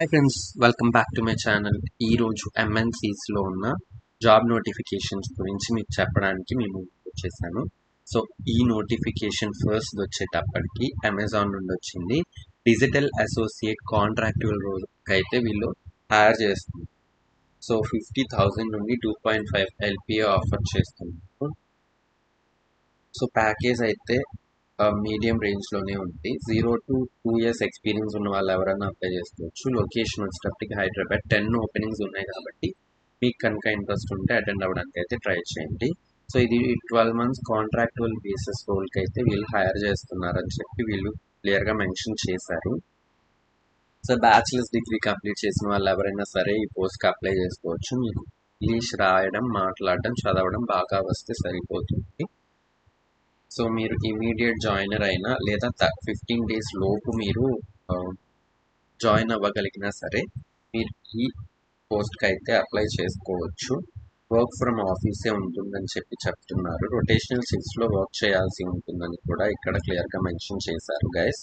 Hi friends, welcome back to my channel. ఈరోజు ఎంఎన్సీస్లో ఉన్న job notifications గురించి మీకు చెప్పడానికి మేము వచ్చేసాను. సో ఈ నోటిఫికేషన్ ఫస్ట్ వచ్చేటప్పటికి అమెజాన్ నుండి వచ్చింది. డిజిటల్ అసోసియేట్ కాంట్రాక్చువల్ రోల్కి అయితే వీళ్ళు హైర్ చేస్తున్నారు. సో 50,000 నుండి 2.5 LPA ఆఫర్ చేస్తున్నారు. సో ప్యాకేజ్ అయితే మీడియం రేంజ్లోనే ఉంది. 0 to 2 years ఎక్స్పీరియన్స్ ఉన్న వాళ్ళు ఎవరైనా అప్లై చేసుకోవచ్చు. లొకేషన్ వచ్చేటప్పటికి హైదరాబాద్. 10 ఓపెనింగ్స్ ఉన్నాయి కాబట్టి మీకు కనుక ఇంట్రెస్ట్ ఉంటే అటెండ్ అవ్వడానికి అయితే ట్రై చేయండి. సో ఇది 12 months కాంట్రాక్చువల్ బేసిస్ రోల్కి అయితే వీళ్ళు హైర్ చేస్తున్నారని చెప్పి వీళ్ళు క్లియర్గా మెన్షన్ చేశారు. సో బ్యాచిలర్స్ డిగ్రీ కంప్లీట్ చేసిన వాళ్ళు ఎవరైనా సరే ఈ పోస్ట్కి అప్లై చేసుకోవచ్చు. మీకు ఇంగ్లీష్ రాయడం, మాట్లాడడం, చదవడం బాగా వస్తే సరిపోతుంది. సో మీరు ఇమీడియట్ జాయినర్ అయినా లేదా 15 days లోపు మీరు జాయిన్ అవ్వగలిగినా సరే మీరు ఈ పోస్ట్కి అయితే అప్లై చేసుకోవచ్చు. వర్క్ ఫ్రమ్ ఆఫీసే ఉంటుందని చెప్పి చెప్తున్నారు. రొటేషనల్ షిఫ్ట్స్లో వర్క్ చేయాల్సి ఉంటుందని కూడా ఇక్కడ క్లియర్గా మెన్షన్ చేశారు గైస్.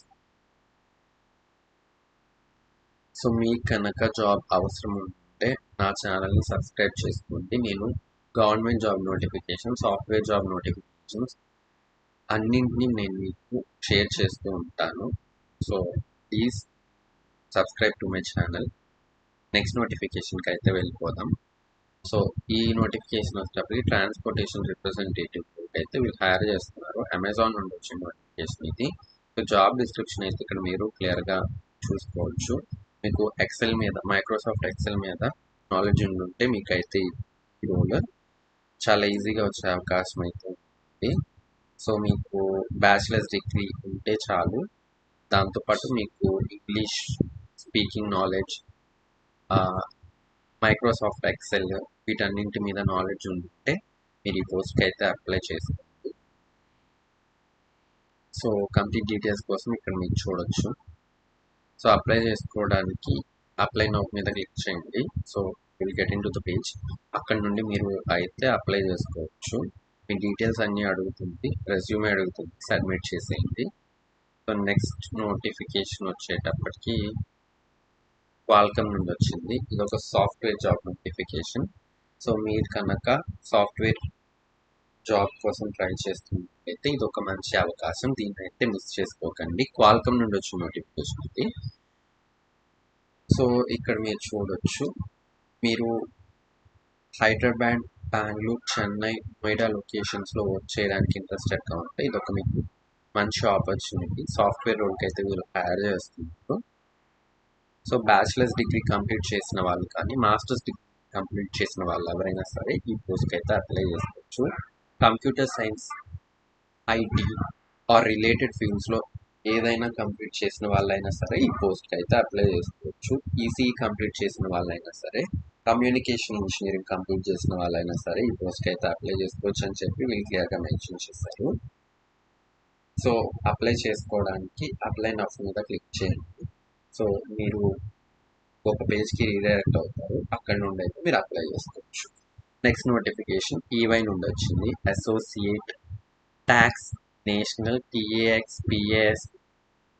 సో మీకు కనుక జాబ్ అవసరం ఉంటే నా ఛానల్ని సబ్స్క్రైబ్ చేసుకోండి. నేను government job notification, software job notifications అన్నింటినీ నేను మీకు షేర్ చేస్తూ ఉంటాను. So please subscribe to my channel. Next నోటిఫికేషన్కి అయితే వెళ్ళిపోదాం. సో ఈ నోటిఫికేషన్ వచ్చేటప్పటికి ట్రాన్స్పోర్టేషన్ రిప్రజెంటేటివ్ అయితే వీళ్ళు హైర్ చేస్తున్నారు. అమెజాన్ నుండి వచ్చిన నోటిఫికేషన్ ఇది. సో జాబ్ డిస్క్రిప్షన్ అయితే ఇక్కడ మీరు క్లియర్గా చూసుకోవచ్చు. మీకు ఎక్సెల్ మీద, మైక్రోసాఫ్ట్ ఎక్సెల్ మీద నాలెడ్జ్ ఉంటే మీకు అయితే ఈ రోల్ చాలా ఈజీగా వచ్చే అవకాశం అయితే ఉంది. సో మీకు బ్యాచిలర్స్ డిగ్రీ ఉంటే చాలు. దాంతోపాటు మీకు English speaking knowledge, Microsoft Excel వీటన్నింటి మీద నాలెడ్జ్ ఉంటే మీరు ఈ పోస్ట్కి అయితే అప్లై చేసుకోండి. సో కంప్లీట్ డీటెయిల్స్ కోసం ఇక్కడ మీరు చూడొచ్చు. సో అప్లై చేసుకోవడానికి అప్లై నౌ మీద క్లిక్ చేయండి. So will get in to the page. అక్కడ నుండి మీరు అయితే అప్లై చేసుకోవచ్చు. మీ డీటెయిల్స్ అన్నీ అడుగుతుంది, రెజ్యూమే అడుగుతుంది, సబ్మిట్ చేసేయండి. సో నెక్స్ట్ నోటిఫికేషన్ వచ్చేటప్పటికి క్వాల్కమ్ నుండి వచ్చింది. ఇది ఒక సాఫ్ట్వేర్ జాబ్ నోటిఫికేషన్. సో మీరు కనుక సాఫ్ట్వేర్ జాబ్ కోసం ట్రై చేస్తున్నట్లయితే ఇది ఒక మంచి అవకాశం, దీన్ని అయితే మిస్ చేసుకోకండి. క్వాల్కమ్ నుండి వచ్చిన నోటిఫికేషన్ ఇది. సో ఇక్కడ మీరు చూడొచ్చు, మీరు హైదరాబాద్, బెంగళూరు, చెన్నై, నోయిడా లొకేషన్స్లో వర్క్ చేయడానికి ఇంట్రెస్టెడ్గా ఉంటే ఇది ఒక మీకు మంచి ఆపర్చునిటీ. సాఫ్ట్వేర్ రోల్కి అయితే వీళ్ళు హైర్ చేస్తున్నారు. సో బ్యాచిలర్స్ డిగ్రీ కంప్లీట్ చేసిన వాళ్ళు కానీ మాస్టర్స్ డిగ్రీ కంప్లీట్ చేసిన వాళ్ళు ఎవరైనా సరే ఈ పోస్ట్కి అయితే అప్లై చేసుకోవచ్చు. Computer science, IT or related ఫీల్డ్స్లో ఏదైనా కంప్లీట్ చేసిన వాళ్ళైనా సరే ఈ పోస్ట్కి అయితే అప్లై చేసుకోవచ్చు. ఈసీఈ కంప్లీట్ చేసిన వాళ్ళైనా సరే, కమ్యూనికేషన్ ఇంజనీరింగ్ కంప్లీట్ చేసిన వాళ్ళైనా సరే ఈ పోస్ట్కి అయితే అప్లై చేసుకోవచ్చు అని చెప్పి వీళ్ళు క్లియర్గా మెన్షన్ చేశారు. సో అప్లై చేసుకోవడానికి అప్లై నౌ మీద క్లిక్ చేయండి. సో మీరు ఒక పేజ్కి రీడైరెక్ట్ అవుతారు. అక్కడ నుండి అయితే మీరు అప్లై చేసుకోవచ్చు. నెక్స్ట్ నోటిఫికేషన్ ఈవై నుండి వచ్చింది. Associate tax national TAX PAS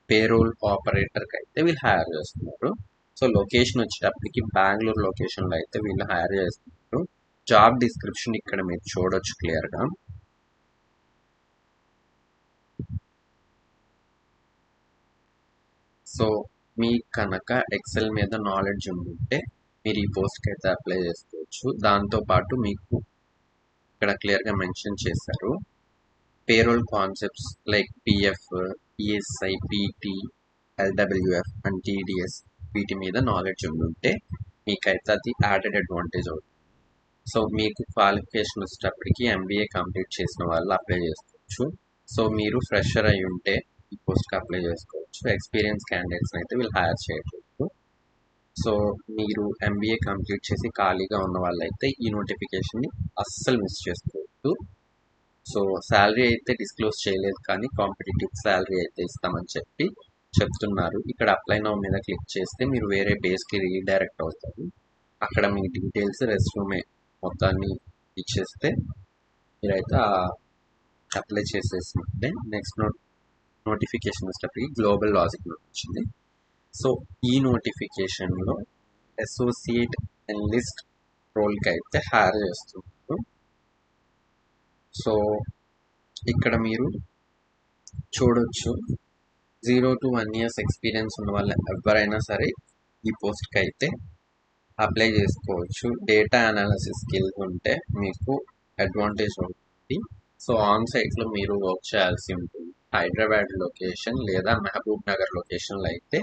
payroll ఆపరేటర్కి అయితే వీళ్ళు హైర్ చేస్తున్నారు. సో లొకేషన్ వచ్చేటప్పటికి బెంగళూరు లొకేషన్లో అయితే వీళ్ళు హైర్ చేస్తున్నారు. జాబ్ డిస్క్రిప్షన్ ఇక్కడ మీరు చూడొచ్చు క్లియర్గా. సో మీకు కనుక ఎక్సెల్ మీద నాలెడ్జ్ ఉంటే మీరు ఈ పోస్ట్కి అయితే అప్లై చేసుకోవచ్చు. దాంతోపాటు మీకు ఇక్కడ క్లియర్గా మెన్షన్ చేశారు, payroll concepts like PF, ESI, PT, LWF and TDS వీటి మీద నాలెడ్జ్ ఉంటే మీకైతే అది యాడెడ్ అడ్వాంటేజ్ అవుతుంది. సో మీకు క్వాలిఫికేషన్ వచ్చేటప్పటికి ఎంబీఏ కంప్లీట్ చేసిన వాళ్ళు అప్లై చేసుకోవచ్చు. సో మీరు ఫ్రెషర్ అయి ఉంటే ఈ పోస్ట్కి అప్లై చేసుకోవచ్చు. ఎక్స్పీరియన్స్ క్యాండిడేట్స్ని అయితే వీళ్ళు హైర్ చేయట్లేదు. సో మీరు ఎంబీఏ కంప్లీట్ చేసి ఖాళీగా ఉన్న వాళ్ళైతే ఈ నోటిఫికేషన్ని అస్సలు మిస్ చేసుకోవద్దు. సో శాలరీ అయితే డిస్క్లోజ్ చేయలేదు కానీ కాంపిటేటివ్ శాలరీ అయితే ఇస్తామని చెప్పి చెప్తున్నారు. ఇక్కడ అప్లై నౌ మీద క్లిక్ చేస్తే మీరు వేరే బేస్కి రీడైరెక్ట్ అవుతారు. అక్కడ మీ డీటెయిల్స్, రెజ్యూమే మొత్తాన్ని ఇచ్చేస్తే మీరైతే అప్లై చేసేసినట్టే. నెక్స్ట్ నోటిఫికేషన్ వచ్చేటప్పటికి గ్లోబల్ లాజిక్ నుండి వచ్చింది. సో ఈ నోటిఫికేషన్లో అసోసియేట్ అనలిస్ట్ రోల్కి అయితే హైర్ చేస్తున్నారు. సో ఇక్కడ మీరు చూడొచ్చు 0 to 1 years ఎక్స్పీరియన్స్ ఉన్న వాళ్ళు ఎవరైనా సరే ఈ పోస్ట్కి అయితే అప్లై చేసుకోవచ్చు. డేటా అనాలిసిస్ స్కిల్స్ ఉంటే మీకు అడ్వాంటేజ్ ఉంటుంది. సో ఆన్ సైట్లో మీరు వర్క్ చేయాల్సి ఉంటుంది. హైదరాబాద్ లొకేషన్ లేదా మహబూబ్ నగర్ లొకేషన్లో అయితే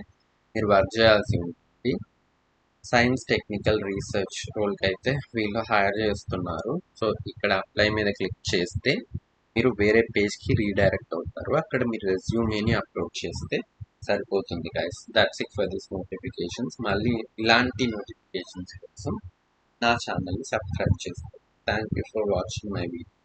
మీరు వర్క్ చేయాల్సి ఉంటుంది. సైన్స్ టెక్నికల్ రీసెర్చ్ రోల్కి అయితే వీళ్ళు హైర్ చేస్తున్నారు. సో ఇక్కడ అప్లై మీద క్లిక్ చేస్తే మీరు వేరే పేజ్కి రీడైరెక్ట్ అవుతారు. అక్కడ మీరు రెజ్యూమేని అప్లోడ్ చేస్తే సరిపోతుంది guys. That's it for this notifications. మళ్ళీ ఇలాంటి నోటిఫికేషన్స్ కోసం నా ఛానల్ని సబ్స్క్రైబ్ చేసుకోండి. Thank you for watching my video.